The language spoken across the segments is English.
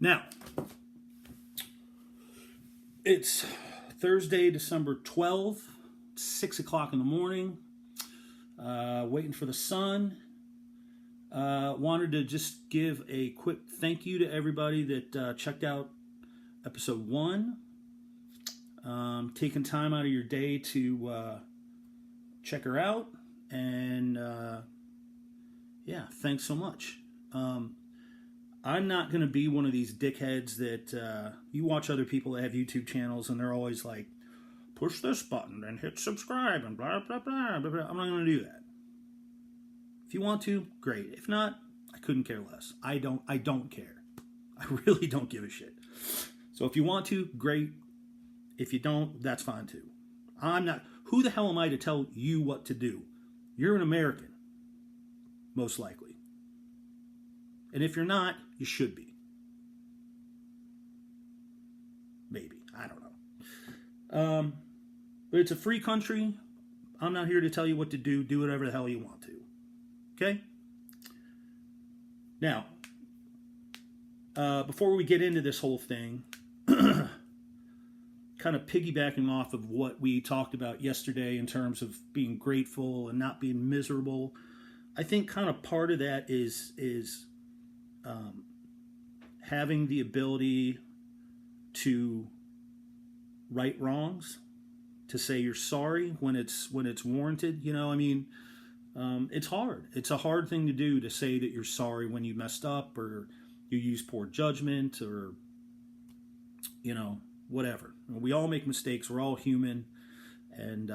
Now, it's Thursday, December 12th, 6 o'clock in the morning. Waiting for the sun. Wanted to just give a quick thank you to everybody that checked out episode 1. Taking time out of your day to check her out. And yeah, thanks so much. I'm not going to be one of these dickheads that you watch other people that have YouTube channels and they're always like, push this button and hit subscribe and blah, blah, blah, blah, blah. I'm not going to do that. If you want to, great. If not, I couldn't care less. I don't care. I really don't give a shit. So if you want to, great. If you don't, that's fine too. I'm not. Who the hell am I to tell you what to do? You're an American, most likely. And if you're not, you should be. Maybe. I don't know. But it's a free country. I'm not here to tell you what to do. Do whatever the hell you want to. Okay? Now, before we get into this whole thing, kind of piggybacking off of what we talked about yesterday in terms of being grateful and not being miserable, I think kind of part of that is having the ability to right wrongs, to say you're sorry when it's warranted. You know, I mean, it's hard. It's a hard thing to do, to say that you're sorry when you messed up or you used poor judgment or, you know, whatever. We all make mistakes. We're all human. And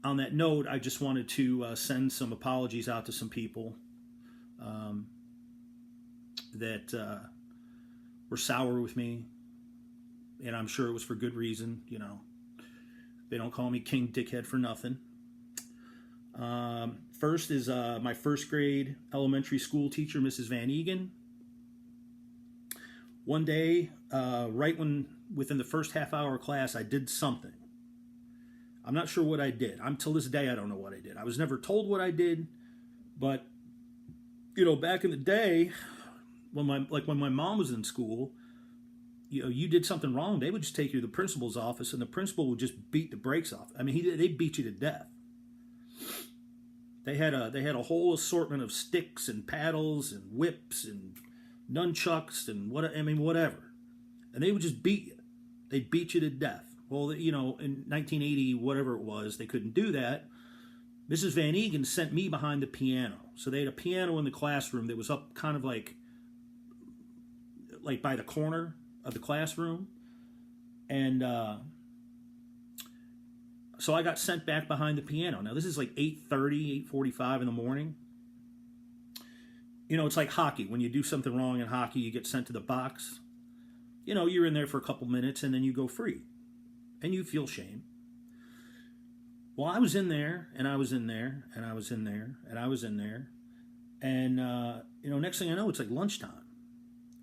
on that note, I just wanted to send some apologies out to some people that were sour with me, and I'm sure it was for good reason. You know, they don't call me King Dickhead for nothing. First is my first grade elementary school teacher, Mrs. Van Egan. One day, within the first half hour of class, I did something. I'm not sure what I did. Till this day, I don't know what I did. I was never told what I did, but you know, back in the day, when my mom was in school, you know, you did something wrong, they would just take you to the principal's office, and the principal would just beat the brakes off. I mean, they beat you to death. They had a whole assortment of sticks and paddles and whips and nunchucks and whatever, and they would just beat you. They'd beat you to death. Well, you know, in 1980, whatever it was, they couldn't do that. Mrs. Van Egan sent me behind the piano. So they had a piano in the classroom that was up kind of like by the corner of the classroom. And so I got sent back behind the piano. Now, this is like 8:30, 8:45 in the morning. You know, it's like hockey. When you do something wrong in hockey, you get sent to the box. You know, you're in there for a couple minutes, and then you go free. And you feel shame. Well, I was in there, and I was in there, and I was in there, and I was in there. And, you know, next thing I know, it's like lunchtime.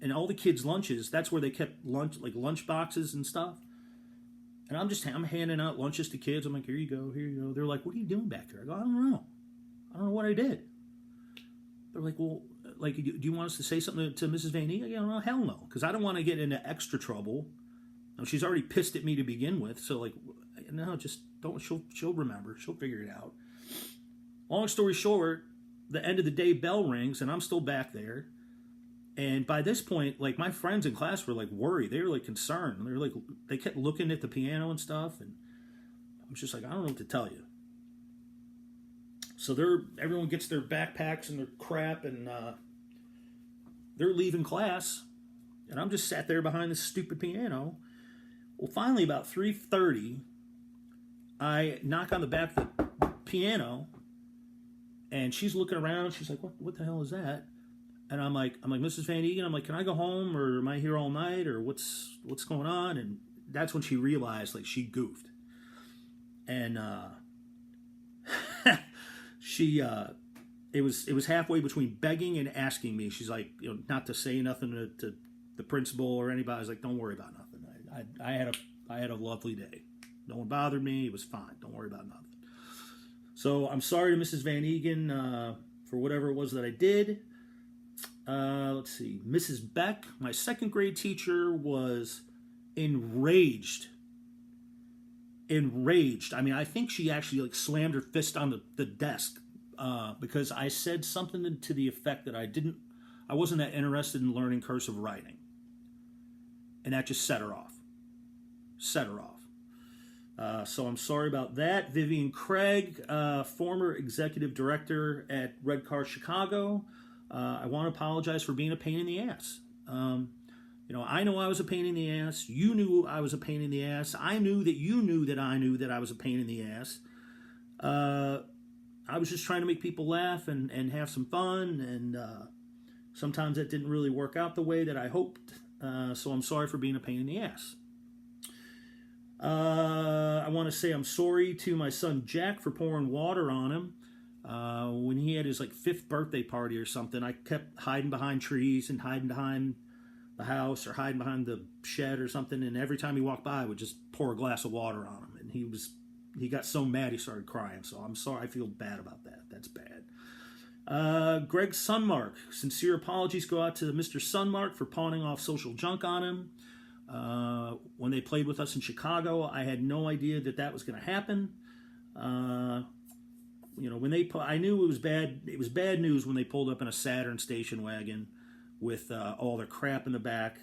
And all the kids' lunches, that's where they kept lunch boxes and stuff. And I'm handing out lunches to kids. I'm like, here you go, here you go. They're like, what are you doing back there? I go, I don't know. I don't know what I did. They're like, well, like, do you want us to say something to Mrs. Van Egan? I go, no, hell no. Because I don't want to get into extra trouble. Now, she's already pissed at me to begin with. So, like, no, just don't. She'll remember. She'll figure it out. Long story short, the end of the day bell rings, and I'm still back there. And by this point, like, my friends in class were like worried. They were like concerned. They were like, they kept looking at the piano and stuff, and I'm just like, I don't know what to tell you. So everyone gets their backpacks and their crap, and they're leaving class, and I'm just sat there behind this stupid piano. Well, finally, about 3:30, I knock on the back of the piano, and she's looking around. She's like, "What the hell is that?" And I'm like, Mrs. Van Egan, I'm like, can I go home, or am I here all night, or what's going on? And that's when she realized, like, she goofed. And it was halfway between begging and asking me. She's like, you know, not to say nothing to the principal or anybody. I was like, don't worry about nothing. I had a lovely day. No one bothered me. It was fine. Don't worry about nothing. So I'm sorry to Mrs. Van Egan for whatever it was that I did. Let's see. Mrs. Beck, my second grade teacher, was enraged. Enraged. I mean, I think she actually like slammed her fist on the desk because I said something to the effect that I wasn't that interested in learning cursive writing. And that just set her off. Set her off. So I'm sorry about that. Vivian Craig, former executive director at Red Car Chicago. I want to apologize for being a pain in the ass. I know I was a pain in the ass. You knew I was a pain in the ass. I knew that you knew that I knew that I was a pain in the ass. I was just trying to make people laugh and have some fun, and sometimes that didn't really work out the way that I hoped. So I'm sorry for being a pain in the ass. I want to say I'm sorry to my son Jack for pouring water on him. When he had his 5th birthday party or something, I kept hiding behind trees and hiding behind the house or hiding behind the shed or something, and every time he walked by I would just pour a glass of water on him, and he got so mad he started crying. So I'm sorry. I feel bad about that. That's bad. Greg Sunmark, sincere apologies go out to Mr. Sunmark for pawning off social junk on him. When they played with us in Chicago, I had no idea that was going to happen. When I knew it was bad. It was bad news when they pulled up in a Saturn station wagon with all their crap in the back.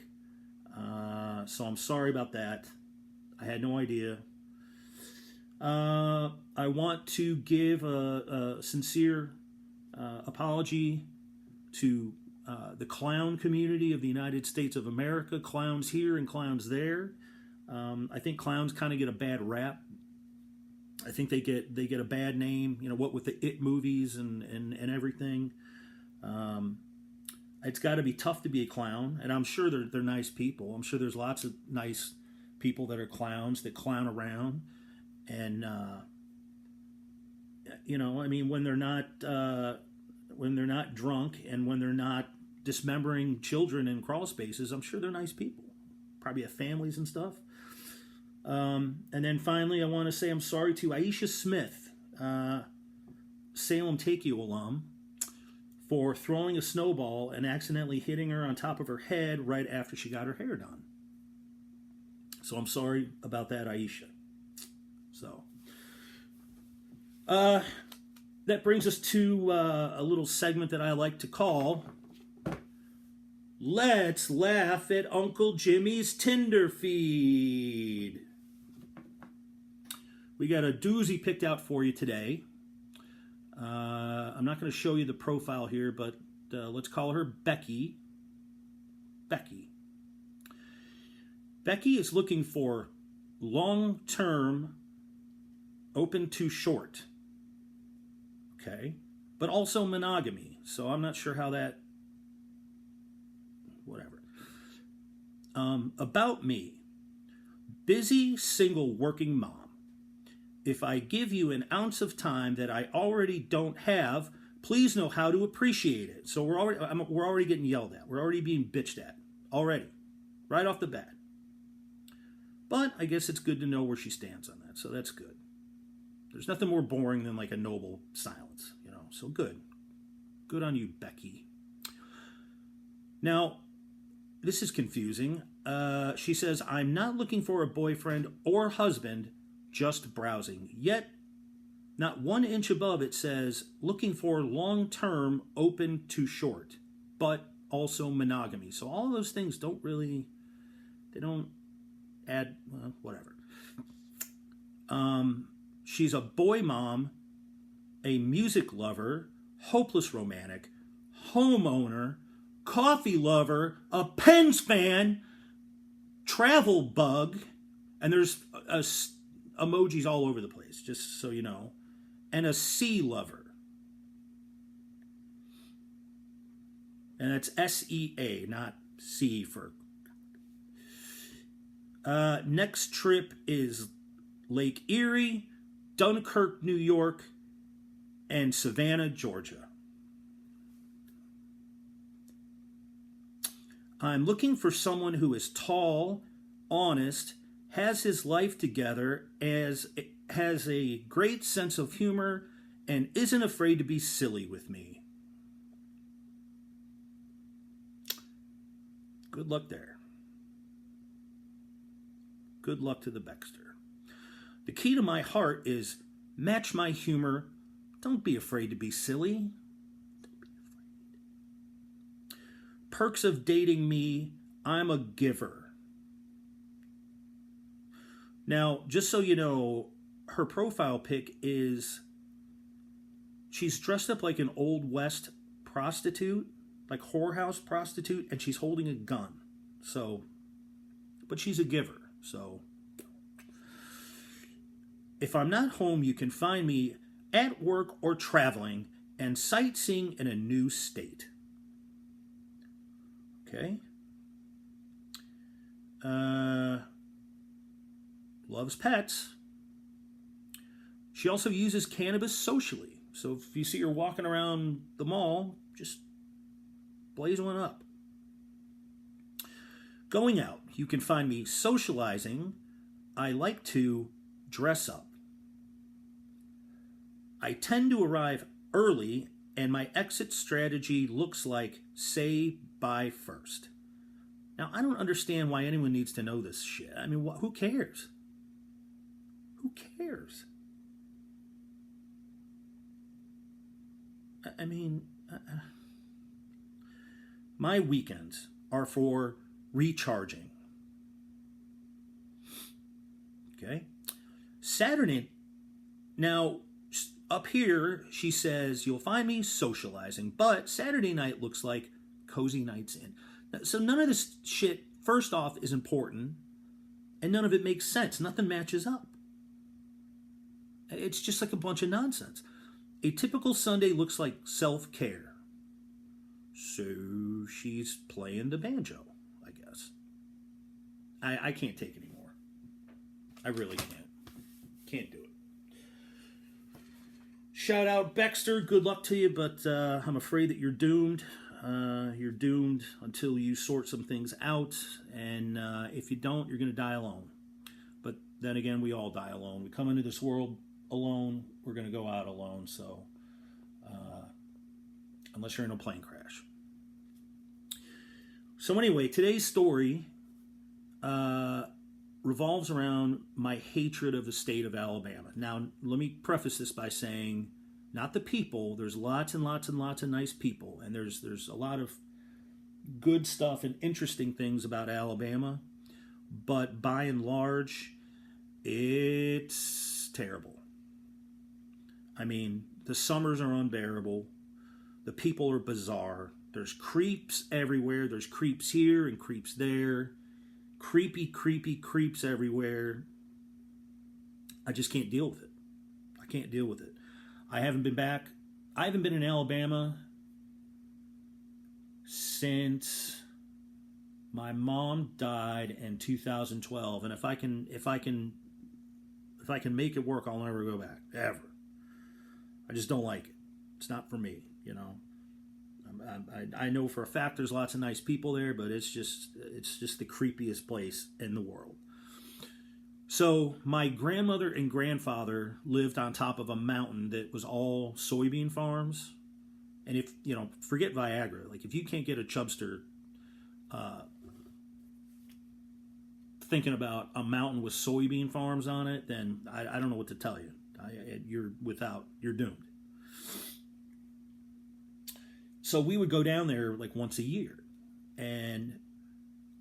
So I'm sorry about that. I had no idea. I want to give a sincere apology to the clown community of the United States of America. Clowns here and clowns there. I think clowns kind of get a bad rap. I think they get a bad name. What with the It movies and everything. It's got to be tough to be a clown, and I'm sure they're nice people. I'm sure there's lots of nice people that are clowns that clown around, and when they're not drunk and when they're not dismembering children in crawl spaces, I'm sure they're nice people. Probably have families and stuff. And then finally, I want to say I'm sorry to Aisha Smith, Salem Take You alum, for throwing a snowball and accidentally hitting her on top of her head right after she got her hair done. So I'm sorry about that, Aisha. So that brings us to a little segment that I like to call Let's Laugh at Uncle Jimmy's Tinder Feed. We got a doozy picked out for you today. I'm not going to show you the profile here, but let's call her Becky. Becky is looking for long-term, open to short. Okay? But also monogamy. So I'm not sure how that... Whatever. About me. Busy, single, working mom. If I give you an ounce of time that I already don't have, please know how to appreciate it. So we're already getting yelled at. We're already being bitched at. Already. Right off the bat. But I guess it's good to know where she stands on that. So that's good. There's nothing more boring than a noble silence. So good. Good on you, Becky. Now, this is confusing. She says, I'm not looking for a boyfriend or husband, just browsing. Yet, not 1 inch above it says, looking for long-term, open to short, but also monogamy. So all those things don't add, well, whatever. She's a boy mom, a music lover, hopeless romantic, homeowner, coffee lover, a Pens fan, travel bug, and there's emojis all over the place, just so you know, and a sea lover. And that's SEA, not C for... next trip is Lake Erie, Dunkirk, New York, and Savannah, Georgia. I'm looking for someone who is tall, honest, has his life together, has a great sense of humor, and isn't afraid to be silly with me. Good luck there. Good luck to the Baxter. The key to my heart is match my humor. Don't be afraid to be silly. Don't be afraid. Perks of dating me, I'm a giver. Now, just so you know, her profile pic is she's dressed up like an Old West prostitute, like whorehouse prostitute, and she's holding a gun. So, but she's a giver. So, if I'm not home, you can find me at work or traveling and sightseeing in a new state. Okay. Loves pets. She also uses cannabis socially. So if you see her walking around the mall, just blaze one up. Going out, you can find me socializing. I like to dress up. I tend to arrive early, and my exit strategy looks like say bye first. Now, I don't understand why anyone needs to know this shit. I mean, who cares? Who cares? I mean, my weekends are for recharging. Okay? Saturday, now, up here, she says, you'll find me socializing, but Saturday night looks like cozy nights in. So none of this shit, first off, is important, and none of it makes sense. Nothing matches up. It's just like a bunch of nonsense. A typical Sunday looks like self-care. So she's playing the banjo, I guess. I can't take it anymore. I really can't. Can't do it. Shout out Baxter, good luck to you, but I'm afraid that you're doomed. You're doomed until you sort some things out, and if you don't, you're going to die alone. But then again, we all die alone. We come into this world alone, we're going to go out alone, so unless you're in a plane crash. So anyway, today's story revolves around my hatred of the state of Alabama. Now, let me preface this by saying, not the people. There's lots and lots and lots of nice people, and there's a lot of good stuff and interesting things about Alabama, but by and large, it's terrible. I mean, the summers are unbearable. The people are bizarre. There's creeps everywhere. There's creeps here and creeps there. Creepy creeps everywhere. I just can't deal with it. I can't deal with it. I haven't been back. I haven't been in Alabama since my mom died in 2012. And if I can make it work, I'll never go back ever. I just don't like it. It's not for me, you know. I know for a fact there's lots of nice people there, but it's just the creepiest place in the world. So my grandmother and grandfather lived on top of a mountain that was all soybean farms. And if, you know, forget Viagra. Like, if you can't get a chubster thinking about a mountain with soybean farms on it, then I don't know what to tell you. You're doomed. So we would go down there like once a year. And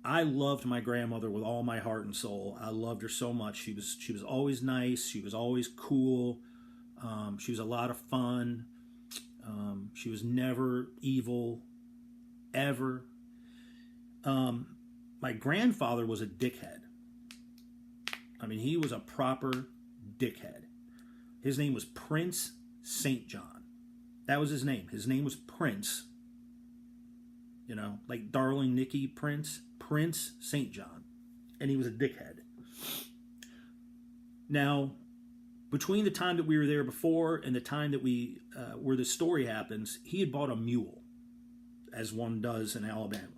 I loved my grandmother with all my heart and soul. I loved her so much. She was always nice. She was always cool. She was a lot of fun. She was never evil, ever. My grandfather was a dickhead. I mean, he was a proper dickhead. His name was Prince St. John. That was his name. His name was Prince. You know, like Darling Nikki Prince St. John. And he was a dickhead. Now, between the time that we were there before and the time that where this story happens, he had bought a mule, as one does in Alabama.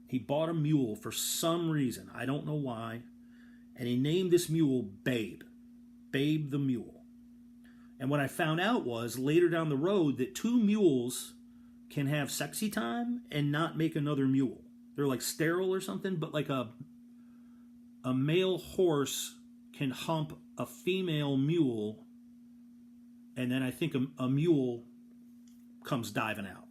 He bought a mule for some reason. I don't know why. And he named this mule Babe. Babe the Mule. And what I found out was later down the road that two mules can have sexy time and not make another mule. They're like sterile or something, but like a male horse can hump a female mule, and then I think a mule comes diving out.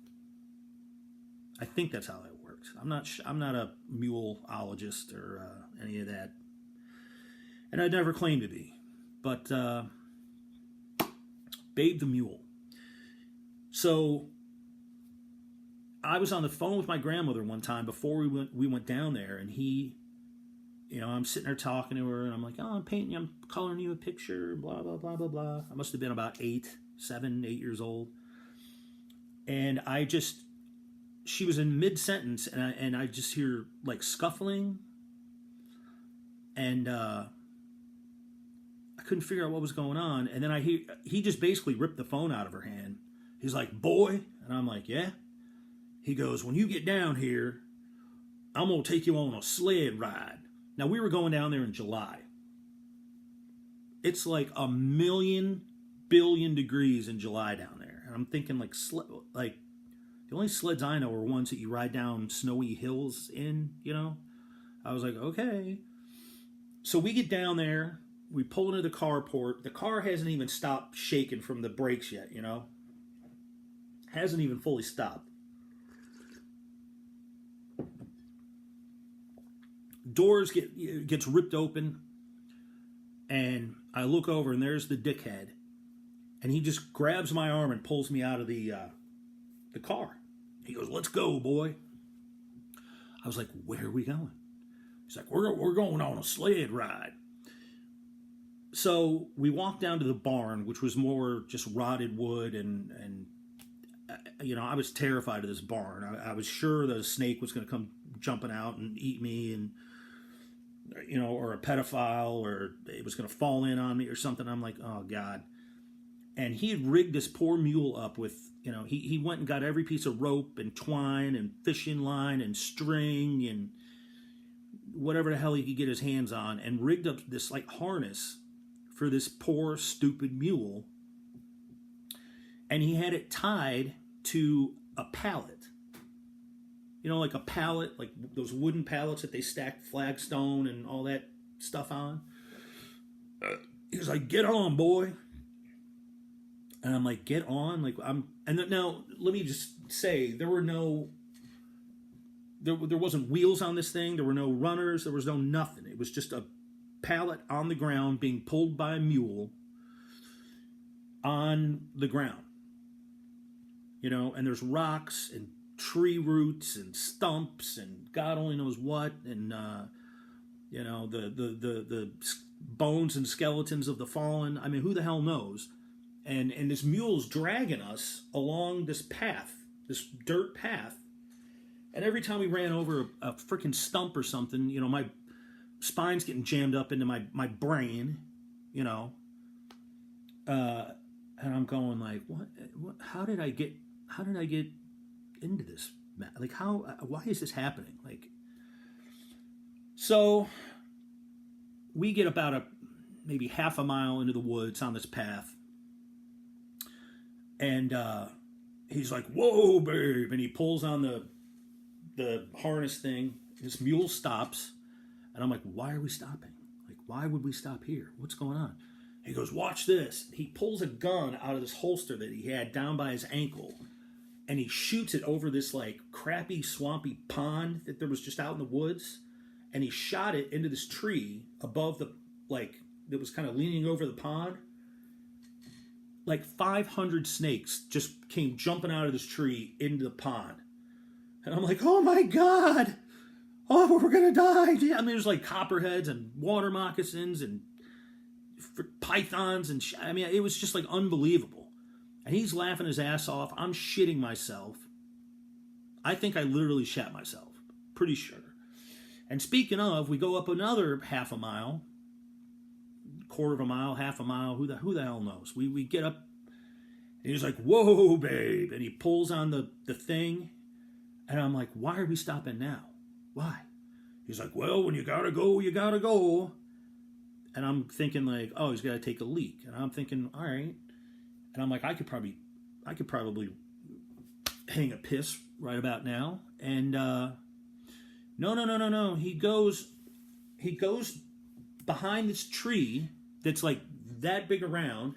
I think that's how that works. I'm not a muleologist or any of that, and I never claimed to be. But Babe the mule. So I was on the phone with my grandmother one time before we went down there, and I'm sitting there talking to her, and I'm like, oh, I'm coloring you a picture, blah, blah, blah, blah, blah. I must have been about 8 years old. And she was in mid-sentence, and I just hear, like, scuffling, and I couldn't figure out what was going on, and then he just basically ripped the phone out of her hand. He's like, boy, and I'm like, yeah? He goes, when you get down here, I'm going to take you on a sled ride. Now, we were going down there in July. It's like 1,000,000,000,000 degrees in July down there. And I'm thinking, like the only sleds I know are ones that you ride down snowy hills in, I was like, okay. So we get down there. We pull into the carport. The car hasn't even stopped shaking from the brakes yet, Hasn't even fully stopped. Doors gets ripped open, and I look over, and there's the dickhead, and he just grabs my arm and pulls me out of the car. He goes, let's go, boy. I was like, where are we going? He's like, we're going on a sled ride. So we walked down to the barn, which was more just rotted wood, and I was terrified of this barn. I was sure that a snake was going to come jumping out and eat me, and or a pedophile, or it was going to fall in on me or something. I'm like, oh God. And he had rigged this poor mule up with, he went and got every piece of rope and twine and fishing line and string and whatever the hell he could get his hands on, and rigged up this like harness for this poor, stupid mule. And he had it tied to a pallet. Like a pallet, like those wooden pallets that they stack flagstone and all that stuff on. He was like, get on, boy. And I'm like, get on? Now, let me just say, there wasn't wheels on this thing. There were no runners. There was no nothing. It was just a pallet on the ground being pulled by a mule on the ground. And there's rocks and tree roots and stumps and God only knows what, and the bones and skeletons of the fallen. I mean, who the hell knows? And this mule's dragging us along this path, this dirt path. And every time we ran over a freaking stump or something, my spine's getting jammed up into my brain, and I'm going like, what? How did I get into this? Like, why is this happening? Like, so we get about maybe half a mile into the woods on this path, and he's like, whoa, babe, and he pulls on the harness thing. This mule stops, and I'm like, why are we stopping? Like, why would we stop here? What's going on? He goes, watch this. He pulls a gun out of this holster that he had down by his ankle, and he shoots it over this like crappy swampy pond that there was just out in the woods, and he shot it into this tree above that was kind of leaning over the pond. Like 500 snakes just came jumping out of this tree into the pond, and I'm like, oh my God, oh, we're gonna die. I mean, there's like copperheads and water moccasins and pythons and I mean, it was just like unbelievable. And he's laughing his ass off. I'm shitting myself. I think I literally shat myself. Pretty sure. And speaking of, we go up another half a mile, quarter of a mile, half a mile. Who the hell knows? We get up, and he's like, whoa, babe. And he pulls on the thing. And I'm like, why are we stopping now? Why? He's like, well, when you gotta go, you gotta go. And I'm thinking like, oh, he's got to take a leak. And I'm thinking, all right. And I'm like, I could probably hang a piss right about now. And no. He goes behind this tree that's like that big around,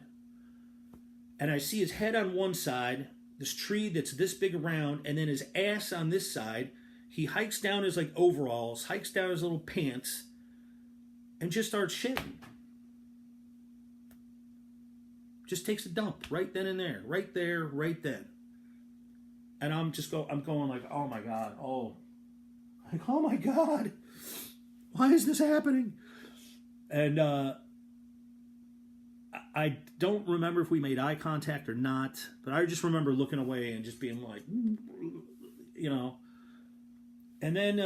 and I see his head on one side, this tree that's this big around, and then his ass on this side. He hikes down his like overalls, hikes down his little pants, and just starts shitting. Just takes a dump right then and there, right there, right then. And I'm going like, oh my God, oh my God, why is this happening? And I don't remember if we made eye contact or not, but I just remember looking away and just being like, you know. And then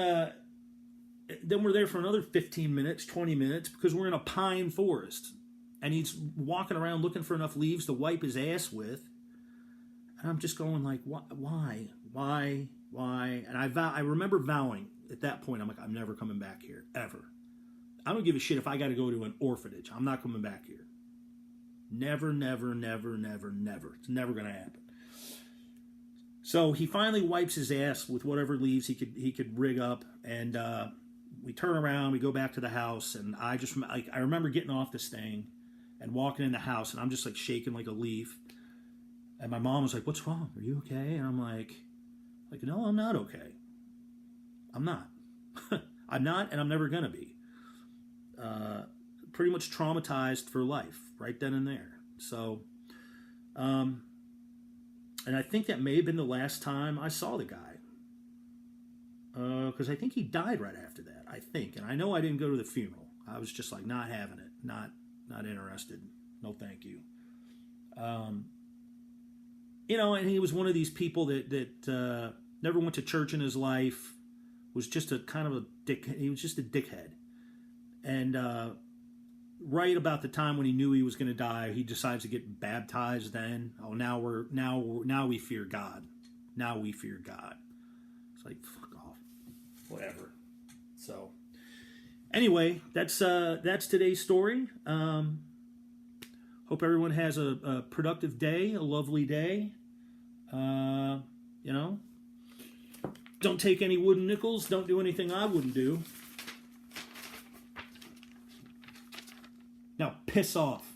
we're there for another 15 minutes, 20 minutes, because we're in a pine forest. And he's walking around looking for enough leaves to wipe his ass with. And I'm just going like, why? And I remember vowing at that point, I'm like, I'm never coming back here, ever. I don't give a shit if I got to go to an orphanage. I'm not coming back here. Never. It's never going to happen. So he finally wipes his ass with whatever leaves he could rig up, and we turn around, we go back to the house, and I remember getting off this thing and walking in the house, and I'm just like shaking like a leaf. And my mom was like, "What's wrong? Are you okay?" And I'm like, "No, I'm not okay. I'm not. I'm not, and I'm never gonna be." Pretty much traumatized for life, right then and there. So, and I think that may have been the last time I saw the guy, because I think he died right after that. I think, and I know I didn't go to the funeral. I was just like not having it, not interested. No, thank you. You know, and he was one of these people that never went to church in his life. Was just a kind of a dick. He was just a dickhead, and right about the time when he knew he was going to die, he decides to get baptized. Then, now we fear God. Now we fear God. It's like, fuck off, whatever. So, anyway, that's today's story. Hope everyone has a productive day, a lovely day. You know, don't take any wooden nickels. Don't do anything I wouldn't do. Now, piss off.